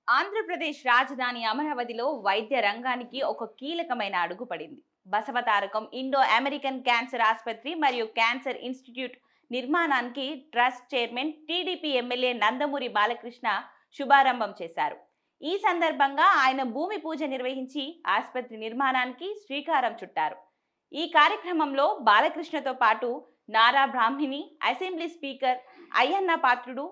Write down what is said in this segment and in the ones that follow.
ఆంధ్రప్రదేశ్ రాజధాని అమరావతిలో వైద్య రంగానికి ఒక కీలకమైన అడుగు పడింది. బసవతారకం ఇండో అమెరికన్ క్యాన్సర్ ఆసుపత్రి మరియు క్యాన్సర్ ఇన్స్టిట్యూట్ నిర్మాణానికి trust chairman TDP MLA Nandamuri Balakrishna శుభారంభం చేశారు. ఈ సందర్భంగా ఆయన భూమి పూజ నిర్వహించి ఆసుపత్రి నిర్మాణానికి శ్రీకారం చుట్టారు. ఈ కార్యక్రమంలో బాలకృష్ణతో పాటు నారా బ్రాహ్మిణి, అసెంబ్లీ స్పీకర్ అయ్యన్న పాత్రుడు,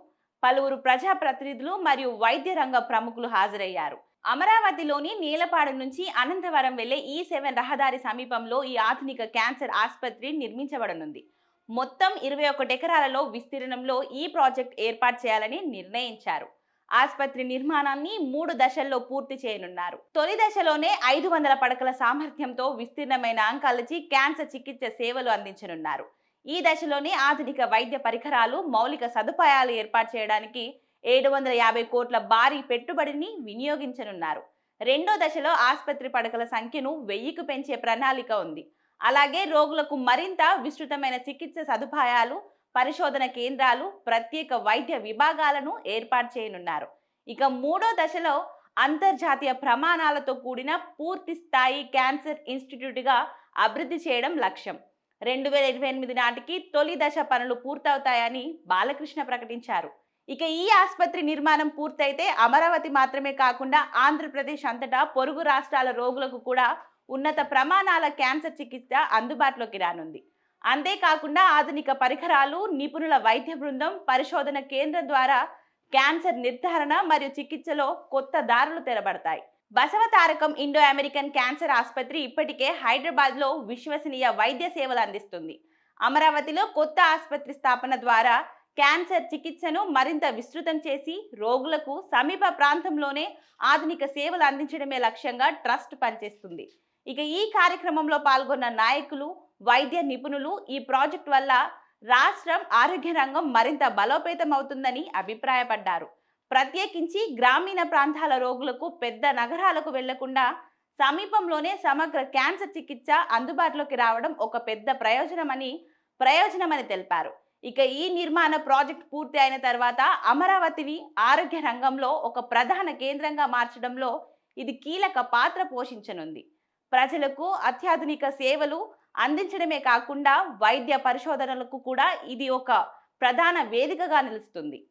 పలువురు ప్రజాప్రతినిధులు మరియు వైద్య రంగ ప్రముఖులు హాజరయ్యారు. అమరావతిలోని నీలపాడు నుంచి అనంతవరం వెళ్లే E7 రహదారి సమీపంలో ఈ ఆధునిక క్యాన్సర్ ఆసుపత్రి నిర్మించబడనుంది. మొత్తం 21 ఎకరాలలో విస్తీర్ణంలో ఈ ప్రాజెక్ట్ ఏర్పాటు చేయాలని నిర్ణయించారు. ఆసుపత్రి నిర్మాణాన్ని 3 దశల్లో పూర్తి చేయనున్నారు. తొలి దశలోనే 500 పడకల సామర్థ్యంతో విస్తీర్ణమైన అంకాలజీ క్యాన్సర్ చికిత్స సేవలు అందించనున్నారు. ఈ దశలోనే ఆధునిక వైద్య పరికరాలు, మౌలిక సదుపాయాలు ఏర్పాటు చేయడానికి 750 కోట్ల భారీ పెట్టుబడిని వినియోగించనున్నారు. రెండో దశలో ఆసుపత్రి పడకల సంఖ్యను 1000కు పెంచే ప్రణాళిక ఉంది. అలాగే రోగులకు మరింత విస్తృతమైన చికిత్స సదుపాయాలు, పరిశోధన కేంద్రాలు, ప్రత్యేక వైద్య విభాగాలను ఏర్పాటు చేయనున్నారు. ఇక మూడో దశలో అంతర్జాతీయ ప్రమాణాలతో కూడిన పూర్తి స్థాయి క్యాన్సర్ ఇన్స్టిట్యూట్గా అభివృద్ధి చేయడం లక్ష్యం. 2028 నాటికి తొలి దశ పనులు పూర్తవుతాయని బాలకృష్ణ ప్రకటించారు. ఇక ఈ ఆసుపత్రి నిర్మాణం పూర్తయితే అమరావతి మాత్రమే కాకుండా ఆంధ్రప్రదేశ్ అంతటా పొరుగు రాష్ట్రాల రోగులకు కూడా ఉన్నత ప్రమాణాల క్యాన్సర్ చికిత్స అందుబాటులోకి రానుంది. అంతేకాకుండా ఆధునిక పరికరాలు, నిపుణుల వైద్య బృందం, పరిశోధన కేంద్రం ద్వారా క్యాన్సర్ నిర్ధారణ మరియు చికిత్సలో కొత్త దారులు తెరబడతాయి. బసవతారకం ఇండో అమెరికన్ క్యాన్సర్ ఆసుపత్రి ఇప్పటికే హైదరాబాద్లో విశ్వసనీయ వైద్య సేవలు అందిస్తుంది. అమరావతిలో కొత్త ఆసుపత్రి స్థాపన ద్వారా క్యాన్సర్ చికిత్సను మరింత విస్తృతం చేసి రోగులకు సమీప ప్రాంతంలోనే ఆధునిక సేవలు అందించడమే లక్ష్యంగా ట్రస్ట్ పనిచేస్తుంది. ఇక ఈ కార్యక్రమంలో పాల్గొన్న నాయకులు, వైద్య నిపుణులు ఈ ప్రాజెక్ట్ వల్ల రాష్ట్రం ఆరోగ్య రంగం మరింత బలోపేతం అవుతుందని అభిప్రాయపడ్డారు. ప్రత్యేకించి గ్రామీణ ప్రాంతాల రోగులకు పెద్ద నగరాలకు వెళ్లకుండా సమీపంలోనే సమగ్ర క్యాన్సర్ చికిత్స అందుబాటులోకి రావడం ఒక పెద్ద ప్రయోజనమని తెలిపారు. ఇక ఈ నిర్మాణ ప్రాజెక్ట్ పూర్తి అయిన తర్వాత అమరావతిని ఆరోగ్య రంగంలో ఒక ప్రధాన కేంద్రంగా మార్చడంలో ఇది కీలక పాత్ర పోషించనుంది. ప్రజలకు అత్యాధునిక సేవలు అందించడమే కాకుండా వైద్య పరిశోధనలకు కూడా ఇది ఒక ప్రధాన వేదికగా నిలుస్తుంది.